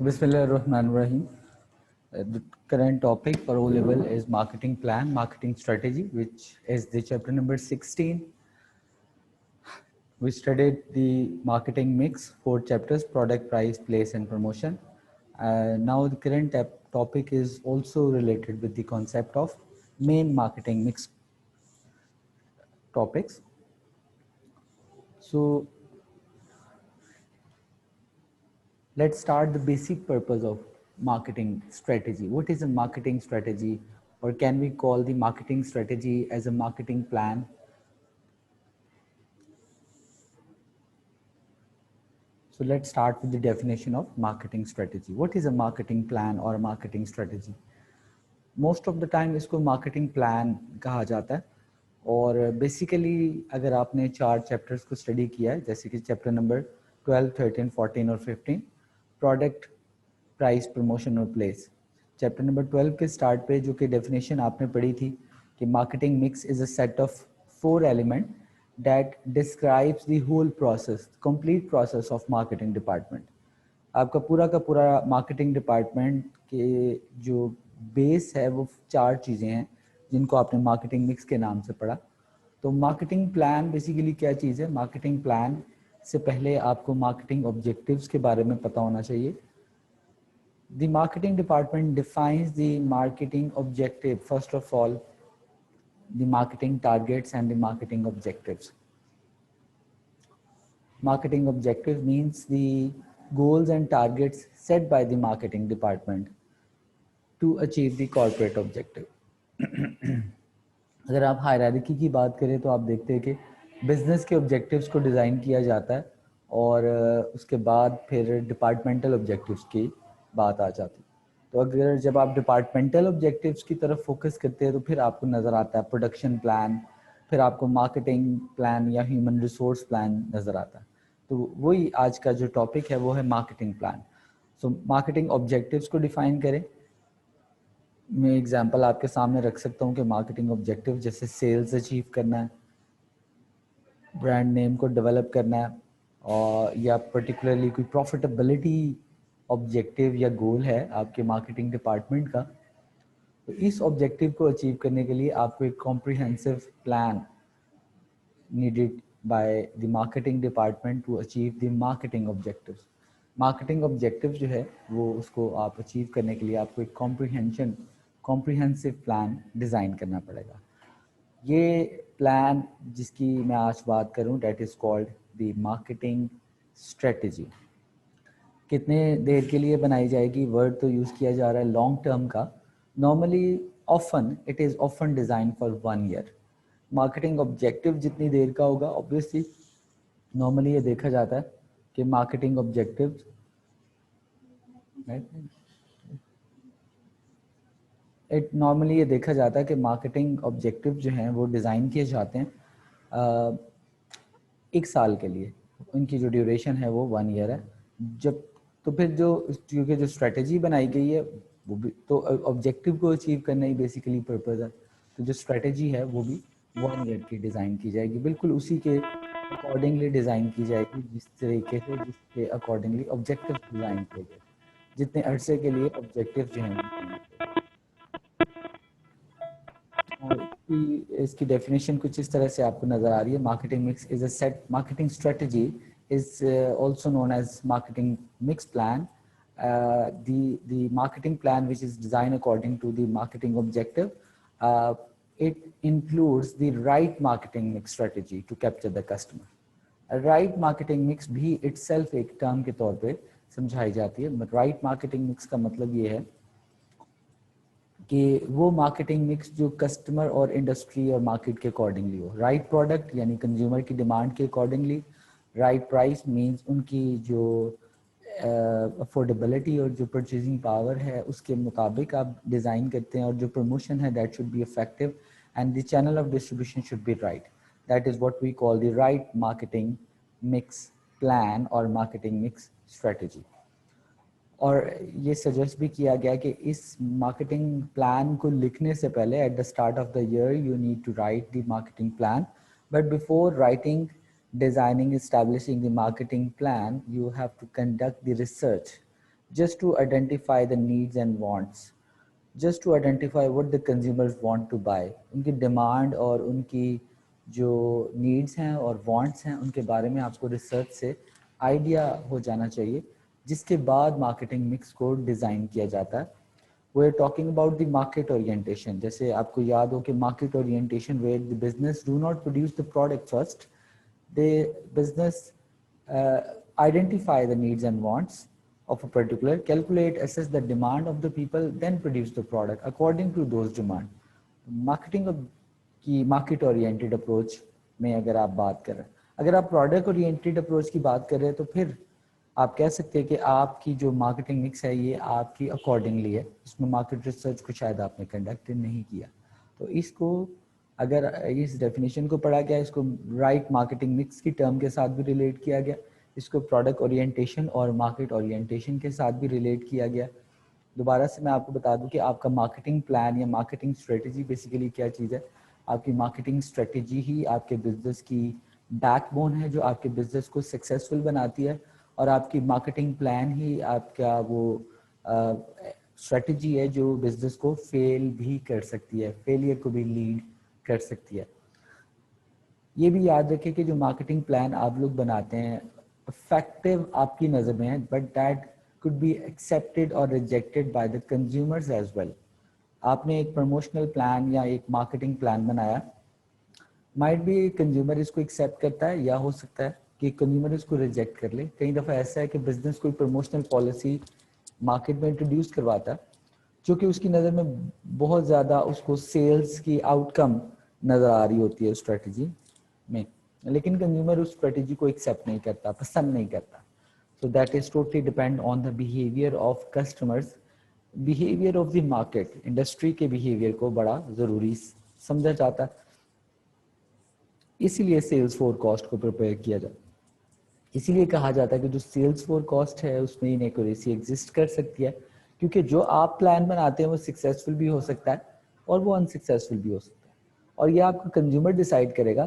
Bismillahirrahmanirrahim. The current topic for O level is marketing plan, marketing strategy, which is the chapter number 16. We studied the marketing mix, 4 chapters: product, price, place, and promotion. Now the current topic is also related with the concept of main marketing mix topics. So let's start the basic purpose of marketing strategy. What is a marketing strategy, or can we call the marketing strategy as a marketing plan? So let's start with the definition of marketing strategy. What is a marketing plan or a marketing strategy? Most of the time इसको marketing plan कहा जाता है, और basically अगर आपने 4 chapters को study किया है, जैसे कि chapter number 12, 13, 14 और 15, product, प्राइस, प्रमोशन और प्लेस. चैप्टर नंबर 12 के स्टार्ट पे जो कि डेफिनेशन आपने पढ़ी थी कि marketing mix is a set of 4 element that describes the whole process, complete process of marketing department. आपका पूरा का पूरा मार्केटिंग डिपार्टमेंट के जो बेस है वो 4 चीज़ें हैं जिनको आपने मार्केटिंग मिक्स के नाम से पढ़ा. तो मार्केटिंग प्लान बेसिकली क्या चीज़ है? मार्केटिंग प्लान से पहले आपको मार्केटिंग ऑब्जेक्टिव्स के बारे में पता होना चाहिए. The marketing department defines the marketing objective. First of all, the marketing targets and the marketing objectives. Marketing objective means the goals and targets set by the marketing department to achieve the corporate objective. अगर आप hierarchy की बात करें तो आप देखते हैं कि बिजनेस के ऑब्जेक्टिव्स को डिज़ाइन किया जाता है और उसके बाद फिर डिपार्टमेंटल ऑब्जेक्टिव्स की बात आ जाती है. तो अगर जब आप डिपार्टमेंटल ऑब्जेक्टिव्स की तरफ फोकस करते हैं तो फिर आपको नज़र आता है प्रोडक्शन प्लान, फिर आपको मार्केटिंग प्लान या ह्यूमन रिसोर्स प्लान नज़र आता है. तो वही आज का जो टॉपिक है वो है marketing plan. So marketing objectives को डिफाइन करें. मैं एग्जांपल आपके सामने रख सकता हूँ कि मार्केटिंग ऑब्जेक्टिव जैसे सेल्स अचीव करना है, ब्रांड नेम को डेवलप करना है, और या पर्टिकुलरली कोई प्रॉफिटेबिलिटी ऑब्जेक्टिव या गोल है आपके मार्केटिंग डिपार्टमेंट का. तो इस ऑब्जेक्टिव को अचीव करने के लिए आपको एक comprehensive plan needed by the marketing department to achieve the marketing objectives. Marketing objective जो है वो उसको आप अचीव करने के लिए आपको एक कॉम्प्रिहेंसिव प्लान डिज़ाइन करना पड़ेगा. ये प्लान जिसकी मैं आज बात करूं that is called the marketing strategy. कितने देर के लिए बनाई जाएगी? वर्ड तो यूज़ किया जा रहा है लॉन्ग टर्म का. Normally often it is often design for 1 year. Marketing objective जितनी देर का होगा, ऑब्वियसली नॉर्मली ये देखा जाता है कि मार्केटिंग ऑब्जेक्टिव ये देखा जाता है कि मार्केटिंग ऑब्जेक्टिव जो हैं वो डिज़ाइन किए जाते हैं 1 साल के लिए. उनकी जो ड्यूरेशन है वो 1 year है. जब तो फिर क्योंकि जो स्ट्रेटजी बनाई गई है वो भी तो ऑब्जेक्टिव को अचीव करना ही बेसिकली पर्पज़ है. तो जो स्ट्रेटजी है वो भी 1 year की डिज़ाइन की जाएगी, बिल्कुल उसी के अकॉर्डिंगली डिज़ाइन की जाएगी जिस तरीके से जिसके अकॉर्डिंगली ऑब्जेक्टिव डिज़ाइन किए गए, जितने अरसे के लिए ऑब्जेक्टिव जो हैं. इसकी डेफिनेशन कुछ इस तरह से आपको नज़र आ रही है. Marketing mix is a set, marketing strategy is also known as marketing mix plan. The marketing plan, which is designed according to the marketing objective, it includes the right marketing mix strategy to capture the customer. A right marketing mix भी itself एक term के तौर पे समझाई जाती है. right marketing mix का मतलब ये है कि वो मार्केटिंग मिक्स जो कस्टमर और इंडस्ट्री और मार्केट के अकॉर्डिंगली हो. राइट प्रोडक्ट यानी कंज्यूमर की डिमांड के अकॉर्डिंगली. राइट प्राइस मींस उनकी जो अफोर्डेबिलिटी और जो परचेजिंग पावर है उसके मुताबिक आप डिज़ाइन करते हैं. और जो प्रमोशन है that should be effective and the channel of distribution should be right. That is what we call the right marketing mix plan और मार्केटिंग मिक्स स्ट्रेटजी. और ये सजेस्ट भी किया गया कि इस मार्केटिंग प्लान को लिखने से पहले at the start of the year you need to write the marketing plan. But before writing, designing, establishing the marketing plan, you have to conduct the research. just to identify the needs and wants, just to identify what the consumers want to buy. उनकी demand और उनकी जो needs हैं और wants हैं उनके बारे में आपको रिसर्च से आइडिया हो जाना चाहिए, जिसके बाद मार्केटिंग मिक्स को डिज़ाइन किया जाता है. We are talking about the market orientation. जैसे आपको याद हो कि market orientation where the business do not produce the product first, the business identify the needs and wants of a particular, calculate, assess the demand of the people, then produce the product according to those demand. Marketing की market oriented approach में अगर आप बात कर रहे हैं, अगर आप product oriented approach की बात कर रहे हैं तो फिर आप कह सकते हैं कि आपकी जो मार्केटिंग मिक्स है ये आपकी अकॉर्डिंगली है, इसमें मार्केट रिसर्च को शायद आपने कंडक्ट नहीं किया. तो इसको अगर इस डेफिनेशन को पढ़ा गया, इसको राइट मार्केटिंग मिक्स की टर्म के साथ भी रिलेट किया गया, इसको प्रोडक्ट ओरिएंटेशन और मार्केट ओरिएंटेशन के साथ भी रिलेट किया गया. दोबारा से मैं आपको बता दूं कि आपका मार्केटिंग प्लान या मार्केटिंग स्ट्रेटजी बेसिकली क्या चीज़ है. आपकी मार्केटिंग स्ट्रेटजी ही आपके बिजनेस की बैकबोन है जो आपके बिजनेस को सक्सेसफुल बनाती है, और आपकी मार्केटिंग प्लान ही आपका वो स्ट्रेटजी है जो बिजनेस को फेल भी कर सकती है, फेलियर को भी लीड कर सकती है. ये भी याद रखें कि जो मार्केटिंग प्लान आप लोग बनाते हैं इफेक्टिव आपकी नज़र में है, but that could be accepted और rejected by the consumers as well. आपने एक प्रमोशनल प्लान या एक मार्केटिंग प्लान बनाया, माइट भी कंज्यूमर इसको एक्सेप्ट करता है या हो सकता है कि कंज्यूमर इसको रिजेक्ट कर ले. कई दफ़ा ऐसा है कि बिजनेस कोई प्रमोशनल पॉलिसी मार्केट में इंट्रोड्यूस करवाता है जो कि उसकी नज़र में बहुत ज़्यादा उसको सेल्स की आउटकम नज़र आ रही होती है स्ट्रेटजी में, लेकिन कंज्यूमर उस स्ट्रेटजी को एक्सेप्ट नहीं करता, पसंद नहीं करता. So that is totally depend on the behaviour of customers. Behaviour of the market, industry के बिहेवियर को बड़ा ज़रूरी समझा जाता है, इसीलिए सेल्स फोरकास्ट को प्रिपेयर किया जाता है. इसीलिए कहा जाता है कि जो सेल्स फोरकास्ट है उसमें इनएक्यूरेसी एग्जिस्ट कर सकती है, क्योंकि जो आप प्लान बनाते हैं वो सक्सेसफुल भी हो सकता है और वो अनसक्सेसफुल भी हो सकता है, और ये आपका कंज्यूमर डिसाइड करेगा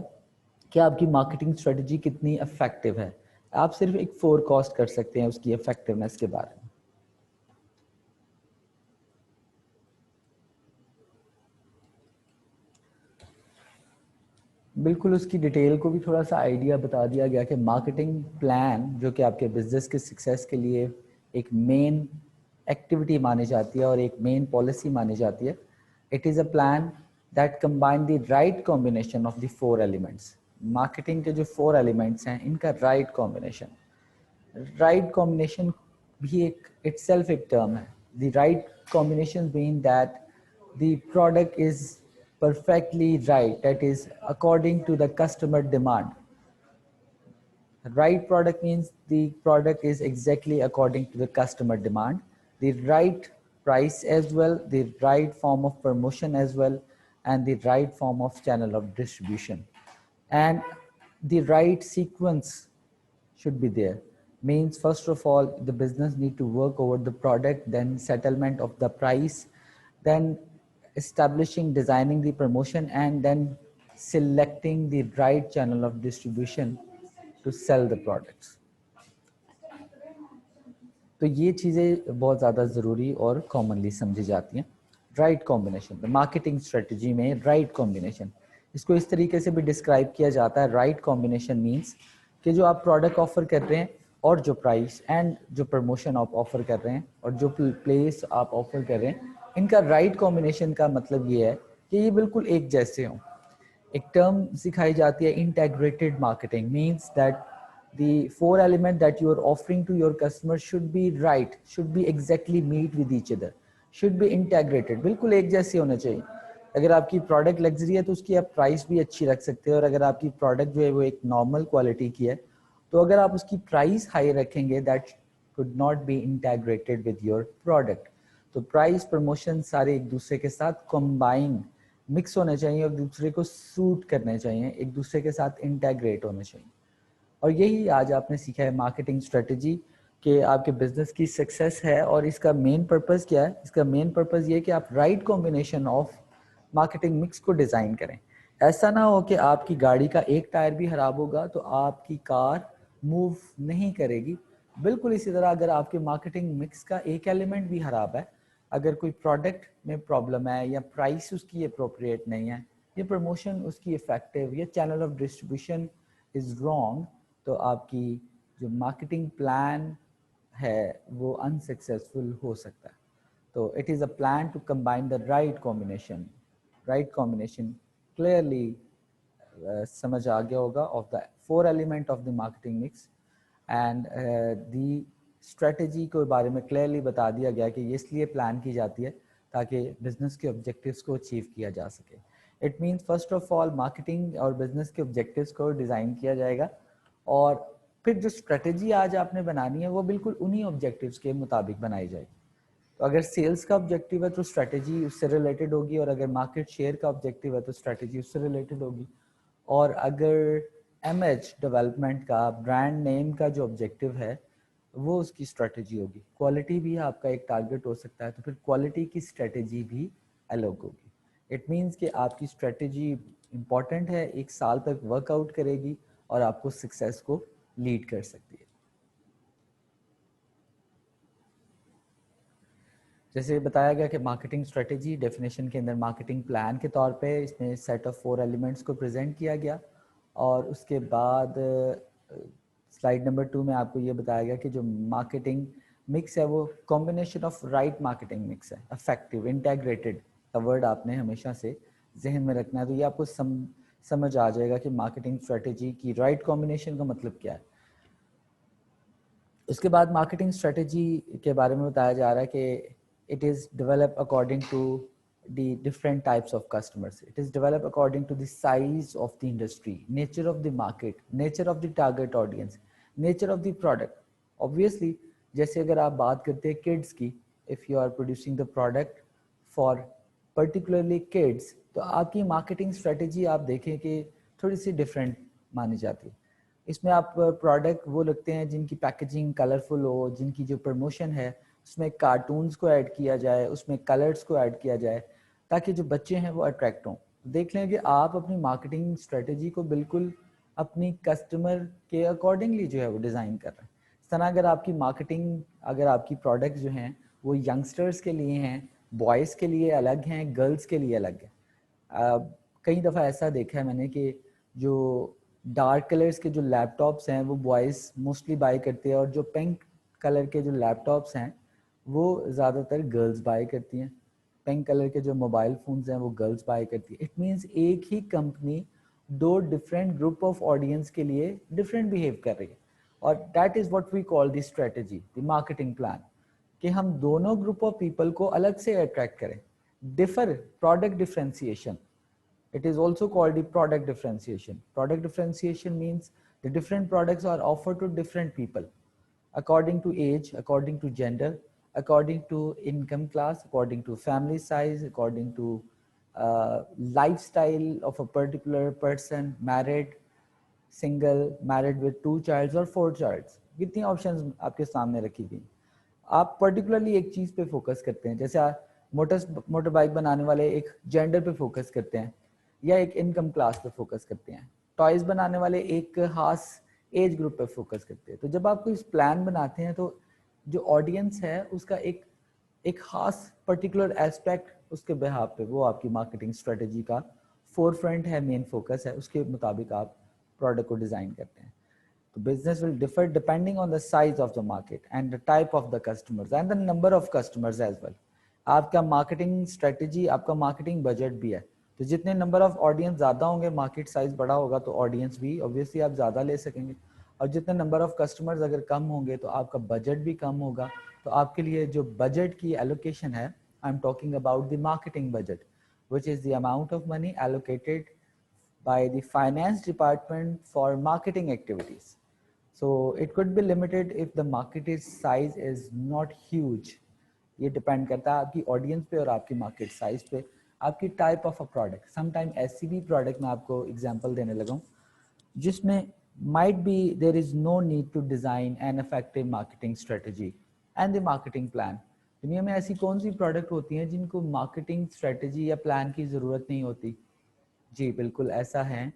कि आपकी मार्केटिंग स्ट्रेटजी कितनी इफेक्टिव है. आप सिर्फ एक फोरकास्ट कर सकते हैं उसकी इफेक्टिवनेस के बारे में. बिल्कुल उसकी डिटेल को भी थोड़ा सा आइडिया बता दिया गया कि मार्केटिंग प्लान जो कि आपके बिजनेस के सक्सेस के लिए एक मेन एक्टिविटी मानी जाती है और एक मेन पॉलिसी मानी जाती है. It is a plan that combine the right combination of the 4 elements. Marketing के जो 4 एलिमेंट्स हैं इनका राइट कॉम्बिनेशन भी एक इटसेल्फ एक टर्म है. The right combination mean that the product is perfectly right, that is according to the customer demand. The right product means the product is exactly according to the customer demand, the right price as well, the right form of promotion as well, and the right form of channel of distribution, and the right sequence should be there. Means first of all the business need to work over the product, then settlement of the price, then establishing, designing the promotion, and then selecting the right channel of distribution to sell the products. तो ये चीज़ें बहुत ज़्यादा ज़रूरी और commonly समझी जाती हैं. राइट कॉम्बिनेशन, मार्केटिंग स्ट्रेटजी में राइट कॉम्बिनेशन, इसको इस तरीके से भी डिस्क्राइब किया जाता है. राइट कॉम्बिनेशन मीन्स कि जो आप प्रोडक्ट ऑफर कर रहे हैं और जो प्राइस एंड जो प्रमोशन आप ऑफर कर रहे हैं और जो प्लेस आप ऑफर कर रहे हैं, इनका राइट कॉम्बिनेशन का मतलब ये है कि ये बिल्कुल एक जैसे हों. एक टर्म सिखाई जाती है integrated marketing. Means that the 4 element that you are offering to your customer should be right, should be exactly meet with each other, should be integrated, बिल्कुल एक जैसे होना चाहिए. अगर आपकी प्रोडक्ट लग्जरी है तो उसकी आप प्राइस भी अच्छी रख सकते हो, और अगर आपकी प्रोडक्ट जो है वो एक नॉर्मल क्वालिटी की है तो अगर आप उसकी प्राइस हाई रखेंगे that could not be integrated with your product. तो प्राइस प्रमोशन सारे एक दूसरे के साथ कंबाइन मिक्स होने चाहिए, एक दूसरे को सूट करने चाहिए, एक दूसरे के साथ इंटीग्रेट होने चाहिए. और यही आज आपने सीखा है मार्केटिंग स्ट्रेटजी कि आपके बिजनेस की सक्सेस है. और इसका मेन पर्पस क्या है? इसका मेन पर्पस ये है कि आप right combination of marketing mix को डिज़ाइन करें. ऐसा ना हो कि आपकी गाड़ी का एक टायर भी खराब होगा तो आपकी कार मूव नहीं करेगी, بالकुल इसी तरह अगर आपके मार्केटिंग मिक्स का एक एलिमेंट भी खराब है, अगर कोई प्रोडक्ट में प्रॉब्लम है या प्राइस उसकी अप्रोप्रिएट नहीं है या प्रमोशन उसकी इफेक्टिव या channel of distribution is wrong, तो आपकी जो मार्केटिंग प्लान है वो अनसक्सेसफुल हो सकता है. तो it is a plan to combine the right combination clearly समझ आ गया होगा of the 4 element of the marketing mix and the strategy के बारे में क्लियरली बता दिया गया कि ये इसलिए प्लान की जाती है ताकि बिजनेस के ऑब्जेक्टिव्स को अचीव किया जा सके. It means first of all marketing और बिजनेस के ऑब्जेक्टिव्स को डिज़ाइन किया जाएगा और फिर जो स्ट्रेटजी आज आपने बनानी है वो बिल्कुल उन्हीं ऑब्जेक्टिव्स के मुताबिक बनाई जाएगी. तो अगर सेल्स का ऑब्जेक्टिव है तो स्ट्रेटजी उससे रिलेटेड होगी, और अगर मार्केट शेयर का ऑब्जेक्टिव है तो स्ट्रेटजी उससे रिलेटेड होगी, और अगर एमएच डेवलपमेंट का ब्रांड नेम का जो ऑब्जेक्टिव है वो उसकी स्ट्रेटजी होगी. क्वालिटी भी आपका एक टारगेट हो सकता है, तो फिर क्वालिटी की स्ट्रेटजी भी अलग होगी. इट मीन्स कि आपकी स्ट्रेटजी इम्पॉर्टेंट है, एक साल तक वर्कआउट करेगी और आपको सक्सेस को लीड कर सकती है. जैसे बताया गया कि मार्केटिंग स्ट्रेटजी डेफिनेशन के अंदर मार्केटिंग प्लान के तौर पे इसमें सेट ऑफ 4 एलिमेंट्स को प्रेजेंट किया गया, और उसके बाद स्लाइड नंबर 2 में आपको ये बताया गया कि जो मार्केटिंग मिक्स है वो combination of right marketing mix है, इफेक्टिव इंटेग्रेटेड का वर्ड आपने हमेशा से जहन में रखना है. तो ये आपको समझ आ जाएगा कि मार्केटिंग स्ट्रेटजी की राइट कॉम्बिनेशन का मतलब क्या है. उसके बाद मार्केटिंग स्ट्रेटजी के बारे में बताया जा रहा है कि it is developed according to the different types of customers. It is developed according to the size of the industry, nature of the market, nature of the target audience, nature of the product. Obviously, जैसे अगर आप बात करते हैं kids की, if you are producing the product for particularly kids, तो आपकी marketing strategy आप देखें कि थोड़ी सी different मानी जाती है. इसमें आप प्रोडक्ट वो लगते हैं जिनकी पैकेजिंग कलरफुल हो, जिनकी जो प्रमोशन है उसमें कार्टून्स को ऐड किया जाए, उसमें कलर्स को ऐड किया जाए ताकि जो बच्चे हैं वो अट्रैक्ट हों. देख लें कि आप अपनी मार्केटिंग स्ट्रेटजी को बिल्कुल अपनी कस्टमर के अकॉर्डिंगली जो है वो डिज़ाइन कर रहे हैं. इस तरह अगर आपकी मार्केटिंग, अगर आपकी प्रोडक्ट जो हैं वो यंगस्टर्स के लिए हैं, बॉयज़ के लिए अलग हैं, गर्ल्स के लिए अलग है. कई दफ़ा ऐसा देखा है मैंने कि जो डार्क कलर्स के जो लैपटॉप्स हैं वो बॉयज़ मोस्टली बाय करते हैं, और जो पिंक कलर के जो लैपटॉप्स हैं वो ज़्यादातर गर्ल्स बाय करती हैं. पिंक कलर के जो मोबाइल फ़ोन्स हैं वो गर्ल्स बाय करती है. इट मीन्स एक ही कंपनी दो डिफरेंट ग्रुप ऑफ ऑडियंस के लिए डिफरेंट बिहेव कर रही है, और that is what we call the strategy, the marketing plan, कि हम दोनों ग्रुप ऑफ पीपल को अलग से अट्रैक्ट करें. Differ product differentiation, it is also called the product differentiation. Product differentiation means the different products are offered to different people according to age, according to gender, according to income class, according to family size, according to lifestyle of a particular person, married, single, married with 2 childs or 4 childs. कितनी options आपके सामने रखी गई. आप particularly एक चीज़ पे focus करते हैं, जैसे मोटर बाइक बनाने वाले एक जेंडर पे फोकस करते हैं या एक इनकम क्लास पे फोकस करते हैं. टॉयज़ बनाने वाले एक खास एज ग्रुप पे फोकस करते हैं. तो जब आप कोई प्लान बनाते हैं तो जो ऑडियंस है उसका एक खास पर्टिकुलर एस्पेक्ट उसके बिहाफ पे वो आपकी मार्केटिंग स्ट्रेटजी का फोर फ्रंट है, मेन फोकस है, उसके मुताबिक आप प्रोडक्ट को डिज़ाइन करते हैं. तो business will differ depending on the size of the market and the type of the customers and the number of customers as well. आपका मार्केटिंग स्ट्रेटजी, आपका मार्केटिंग बजट भी है. तो जितने नंबर ऑफ ऑडियंस ज़्यादा होंगे, मार्केट साइज बड़ा होगा तो ऑडियंस भी ऑब्वियसली आप ज़्यादा ले सकेंगे, और जितने नंबर ऑफ कस्टमर्स अगर कम होंगे तो आपका बजट भी कम होगा. तो आपके लिए जो बजट की एलोकेशन है, I am talking about the marketing budget, which is the amount of money allocated by the finance department for marketing activities. So it could be limited if the market size is not huge. ये depend करता है आपकी audience पे और आपकी market size पे, आपकी type of a product. Sometime ऐसी भी प्रोडक्ट मैं आपको एग्जांपल देने लगा हूँ जिसमें might be there is no need to design an effective marketing strategy and the marketing plan. दुनिया में ऐसी कौन सी प्रोडक्ट होती हैं जिनको मार्केटिंग स्ट्रेटजी या प्लान की ज़रूरत नहीं होती? जी बिल्कुल ऐसा है.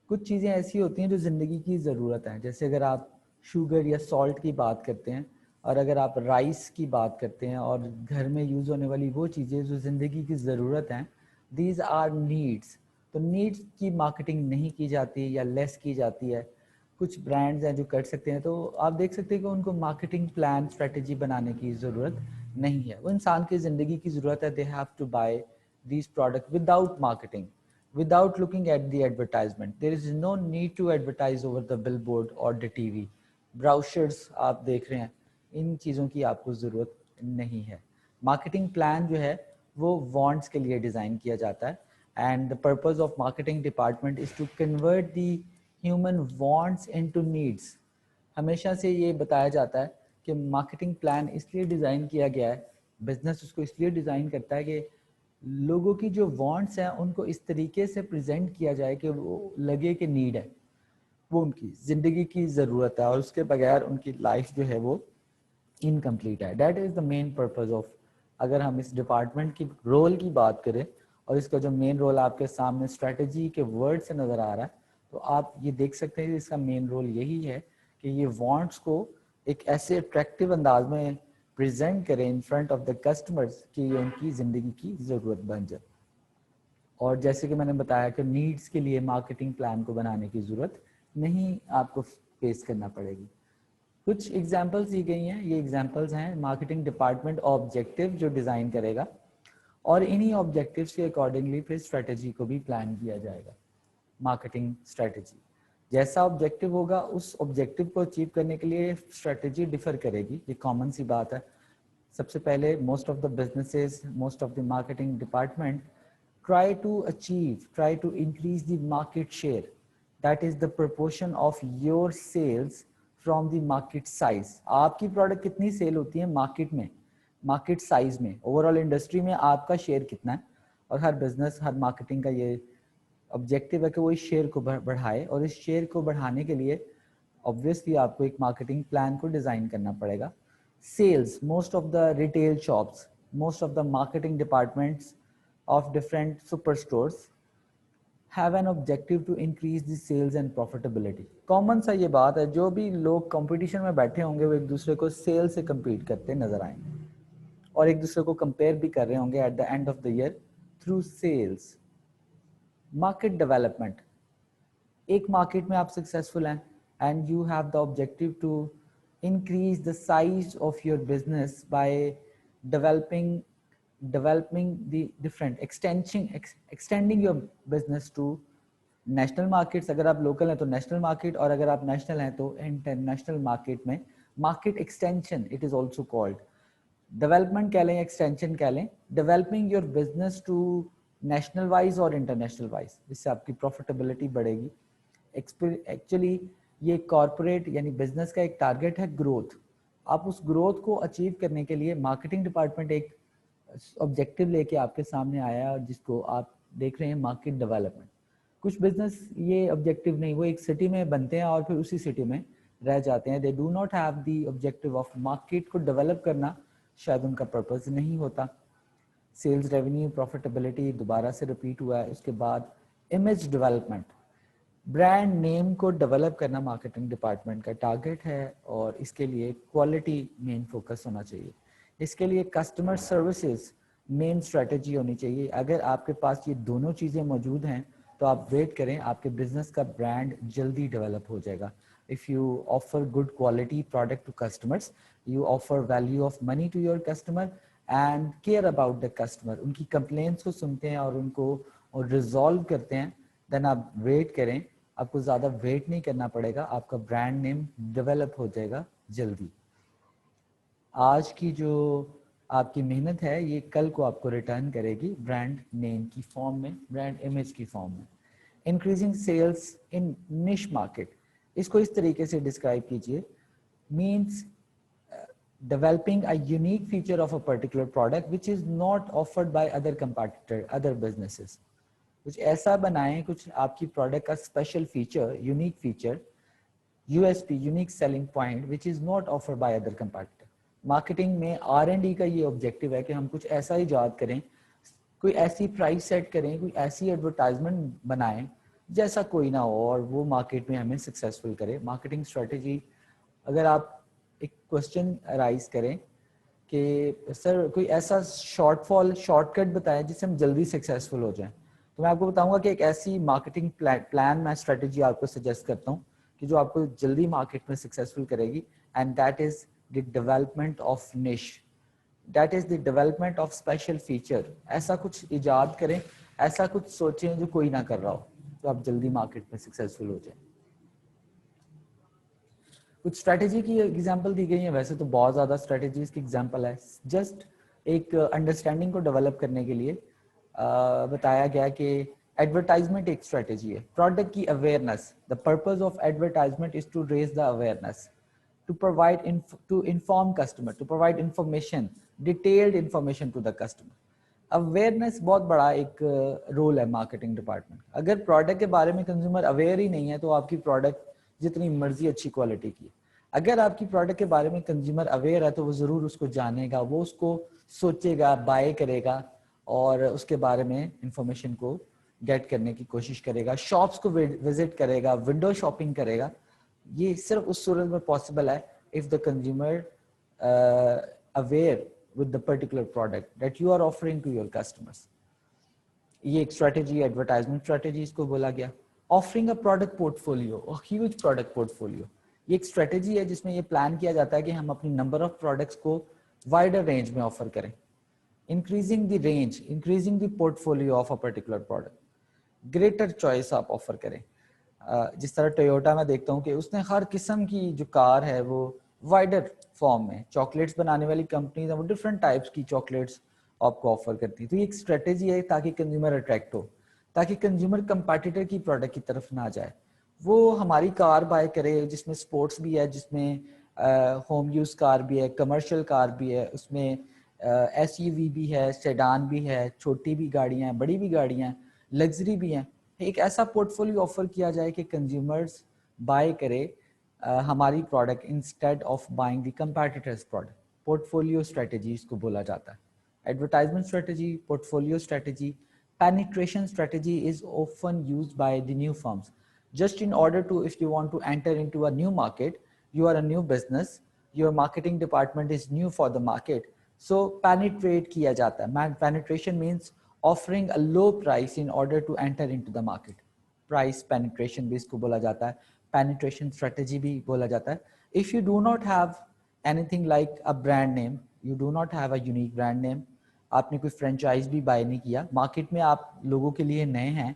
कुछ चीज़ें ऐसी होती हैं जो ज़िंदगी की ज़रूरत है. जैसे अगर आप शुगर या सॉल्ट की बात करते हैं, और अगर आप राइस की बात करते हैं और घर में यूज़ होने वाली वो चीज़ें जो ज़िंदगी की ज़रूरत हैं, दीज आर नीड्स, तो नीड्स की मार्केटिंग नहीं की जाती या लेस की जाती है। कुछ ब्रांड्स हैं जो कर सकते हैं, तो आप देख सकते हैं कि उनको मार्केटिंग प्लान स्ट्रेटजी बनाने की ज़रूरत नहीं है। वो इंसान की ज़िंदगी की ज़रूरत है, they have to buy these products without marketing, without looking at the advertisement. There is no need to advertise over the billboard or the TV. Brochures आप देख रहे हैं, इन चीज़ों की आपको ज़रूरत नहीं है। मार्केटिंग प्लान जो है वो वांट्स के लिए डिज़ाइन किया जाता है, and the purpose of marketing department is to convert the human wants into needs. हमेशा से ये बताया जाता है कि मार्केटिंग प्लान इसलिए डिज़ाइन किया गया है, बिजनेस उसको इसलिए डिज़ाइन करता है कि लोगों की जो वांट्स हैं उनको इस तरीके से प्रेजेंट किया जाए कि वो लगे कि नीड है, वो उनकी ज़िंदगी की ज़रूरत है, और उसके बगैर उनकी लाइफ जो है वो इनकम्प्लीट है। That is the main purpose of, अगर हम इस डिपार्टमेंट की रोल की बात करें, और इसका जो मेन रोल आपके सामने स्ट्रेटजी के वर्ड से नज़र आ रहा है, तो आप ये देख सकते हैं कि इसका मेन रोल यही है कि ये वांट्स को एक ऐसे अट्रैक्टिव अंदाज में प्रेजेंट करें in front of the customers कि ये उनकी ज़िंदगी की ज़रूरत बन जाए। और जैसे कि मैंने बताया कि नीड्स के लिए मार्केटिंग प्लान को बनाने की ज़रूरत नहीं आपको फेस करना पड़ेगी। कुछ एग्जांपल्स दी गई हैं, ये एग्जांपल्स हैं मार्केटिंग डिपार्टमेंट ऑब्जेक्टिव जो डिज़ाइन करेगा, और इन्हीं ऑब्जेक्टिव्स के अकॉर्डिंगली फिर स्ट्रेटजी को भी प्लान किया जाएगा। मार्केटिंग स्ट्रेटजी, जैसा ऑब्जेक्टिव होगा उस ऑब्जेक्टिव को अचीव करने के लिए स्ट्रेटजी डिफर करेगी, ये कॉमन सी बात है। सबसे पहले most of the businesses, most of the marketing department try to increase the market share, that is the proportion of your sales from the market size। आपकी प्रोडक्ट कितनी सेल होती है मार्केट में, मार्केट साइज में, overall industry में आपका share कितना है, और हर बिजनेस हर मार्केटिंग का ये ऑब्जेक्टिव है कि वो इस शेयर को बढ़ाए, और इस शेयर को बढ़ाने के लिए ऑब्वियसली आपको एक मार्केटिंग प्लान को डिज़ाइन करना पड़ेगा। Sales, most of the retail shops, most of the marketing departments of different superstores have an objective to increase the sales and profitability। Common सा ये बात है, जो भी लोग कंपटीशन में बैठे होंगे वो एक दूसरे को सेल से compete करते नजर आएंगे, और एक दूसरे को कंपेयर भी कर रहे होंगे at the end of the year through sales. Market development, एक मार्केट में आप सक्सेसफुल हैं and you have the objective to increase the size of your business by developing the different extending your business to national markets। अगर आप local हैं तो national market, और अगर आप नेशनल हैं तो इंटरनेशनल मार्केट में market extension it is also called. Development कह लें, एक्सटेंशन कह लें, developing your business to national wise और इंटरनेशनल वाइज, इससे आपकी प्रॉफिटेबिलिटी बढ़ेगी। एक्चुअली ये कॉर्पोरेट यानी बिजनेस का एक टारगेट है ग्रोथ। आप उस ग्रोथ को अचीव करने के लिए मार्केटिंग डिपार्टमेंट एक ऑब्जेक्टिव लेके आपके सामने आया है, जिसको आप देख रहे हैं मार्केट डेवलपमेंट। कुछ बिजनेस ये ऑब्जेक्टिव नहीं, वो एक सिटी में बनते हैं और फिर उसी सिटी में रह जाते हैं, they do not have the objective of market को डेवलप करना, शायद उनका पर्पस नहीं होता। सेल्स रेवेन्यू प्रॉफिटेबिलिटी दोबारा से रिपीट हुआ है। उसके बाद इमेज डेवलपमेंट, ब्रांड नेम को डेवलप करना मार्केटिंग डिपार्टमेंट का टारगेट है, और इसके लिए क्वालिटी मेन फोकस होना चाहिए। इसके लिए कस्टमर सर्विसेज मेन स्ट्रेटजी होनी चाहिए। अगर आपके पास ये दोनों चीज़ें मौजूद हैं तो आप वेट करें, आपके बिजनेस का ब्रांड जल्दी डेवलप हो जाएगा। If you offer good quality product to customers, you offer value of money to your customer and care about the customer, उनकी कंप्लेंट्स को सुनते हैं और उनको रिजॉल्व करते हैं, देन आप वेट करें, आपको ज़्यादा वेट नहीं करना पड़ेगा, आपका ब्रांड नेम डेवलप हो जाएगा जल्दी। आज की जो आपकी मेहनत है ये कल को आपको रिटर्न करेगी ब्रांड नेम की फॉर्म में, ब्रांड इमेज की फॉर्म में। इंक्रीजिंग सेल्स इन निश मार्केट, इसको इस तरीके से डिस्क्राइब कीजिए, means developing a unique feature of a particular product which is not offered by other competitor, other businesses। कुछ ऐसा बनाएं, कुछ आपकी प्रोडक्ट का special feature, unique feature, USP, unique selling point, which is not offered by other competitor. Marketing में R&D का ये objective है कि हम कुछ ऐसा इजाद करें, कोई ऐसी प्राइस सेट करें, कोई ऐसी एडवर्टाइजमेंट बनाएं जैसा कोई ना हो और वो मार्केट में हमें सक्सेसफुल करे। मार्केटिंग स्ट्रेटजी अगर आप एक क्वेश्चन राइज करें कि सर कोई ऐसा शॉर्टकट बताएं जिससे हम जल्दी सक्सेसफुल हो जाएं, तो मैं आपको बताऊंगा कि एक ऐसी मार्केटिंग प्लान मैं स्ट्रेटजी आपको सजेस्ट करता हूं कि जो आपको जल्दी मार्केट में सक्सेसफुल करेगी, and that is the development of niche, that is the development of special feature. ऐसा कुछ इजाद करें, ऐसा कुछ सोचें जो कोई ना कर रहा हो, तो आप जल्दी मार्केट में सक्सेसफुल हो जाए। कुछ स्ट्रेटेजी की एग्जांपल दी गई है, वैसे तो बहुत ज़्यादा स्ट्रेटेजीज की एग्जांपल है, जस्ट एक अंडरस्टैंडिंग को डेवलप करने के लिए बताया गया कि एडवर्टाइजमेंट एक स्ट्रेटेजी है, प्रोडक्ट की awareness, the purpose of advertisement is to raise the awareness, to provide to inform customer, to provide information, detailed information to the customer. Awareness बहुत बड़ा एक रोल है मार्केटिंग डिपार्टमेंट। अगर प्रोडक्ट के बारे में कंज्यूमर अवेयर ही नहीं है तो आपकी प्रोडक्ट जितनी मर्जी अच्छी क्वालिटी की, अगर आपकी प्रोडक्ट के बारे में कंज्यूमर अवेयर है तो वो ज़रूर उसको जानेगा, वो उसको सोचेगा, बाय करेगा और उसके बारे में इंफॉर्मेशन को गेट करने की कोशिश करेगा, शॉप्स को विजिट करेगा, विंडो शॉपिंग करेगा। ये सिर्फ उस सूरत में पॉसिबल है if the consumer aware with the particular product that you are offering to your customers. ये एक स्ट्रेटेजी, एडवर्टाइजमेंट स्ट्रेटेजी इसको बोला गया। Offering a product portfolio, a huge product portfolio, ये एक स्ट्रेटेजी है जिसमें ये प्लान किया जाता है कि हम अपनी नंबर ऑफ प्रोडक्ट्स को वाइडर रेंज में ऑफर करें। Increasing the range, increasing the portfolio of a particular product, greater choice आप ऑफर करें। जिस तरह टोयोटा में देखता हूँ कि उसने हर किस्म की जो कार है वो वाइडर फॉर्म में, चॉकलेट्स बनाने वाली कंपनीज है वो डिफरेंट टाइप्स की चॉकलेट्स आपको ऑफर करती है। तो ये एक स्ट्रेटेजी है ताकि कंज्यूमर अट्रैक्ट हो, ताकि कंज्यूमर कंपैटिटर की प्रोडक्ट की तरफ ना जाए, वो हमारी कार बाय करे जिसमें स्पोर्ट्स भी है, जिसमें होम यूज कार भी है, कमर्शियल कार भी है, उसमें एसयूवी भी है, सेडान भी है, छोटी भी गाड़ियाँ हैं, बड़ी भी गाड़ियाँ हैं, लग्जरी भी हैं। एक ऐसा पोर्टफोलियो ऑफर किया जाए कि कंज्यूमर्स बाय करे हमारी product instead of buying the competitors product. Portfolio strategy इसको बोला जाता है। Advertisement strategy, portfolio strategy, penetration strategy is often used by the new firms just in order to, if you want to enter into a new market, you are a new business, your marketing department is new for the market, so penetrate किया जाता है। Penetration means offering a low price in order to enter into the market, price penetration भी इसको बोला जाता है, penetration strategy भी बोला जाता है। if you do not have anything like a brand name, you do not have a unique brand name, आपने कोई फ्रेंचाइज भी बाय नहीं किया, मार्केट में आप लोगों के लिए नए हैं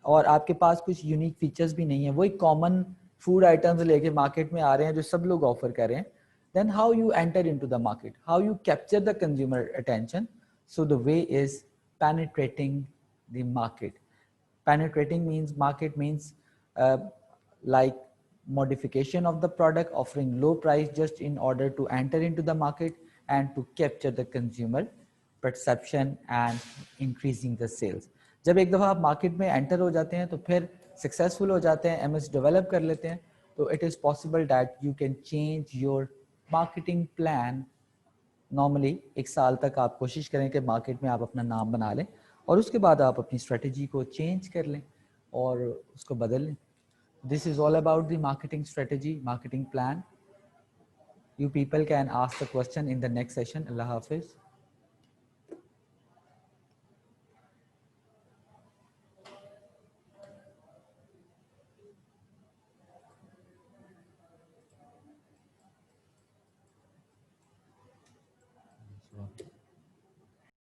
और आपके पास कुछ यूनिक फीचर्स भी नहीं है, वही कॉमन फूड आइटम्स लेके मार्केट में आ रहे हैं जो सब लोग ऑफर कर रहे हैं, then how you enter into the market, how you capture the consumer attention? So the way is penetrating the market. Penetrating means, market means like modification of the product, offering low price just in order to enter into the market and to capture the consumer perception and increasing the sales. जब एक दफ़ा आप market में enter हो जाते हैं तो फिर सक्सेसफुल हो जाते हैं, एमएस डेवलप कर लेते हैं, तो it is possible that you can change your marketing plan. Normally एक साल तक आप कोशिश करें कि मार्केट में आप अपना नाम बना लें और उसके बाद आप अपनी स्ट्रेटजी को चेंज कर लें और उसको बदल लें। This is all about the marketing strategy, marketing plan. You people can ask the question in the next session. Allah Hafiz.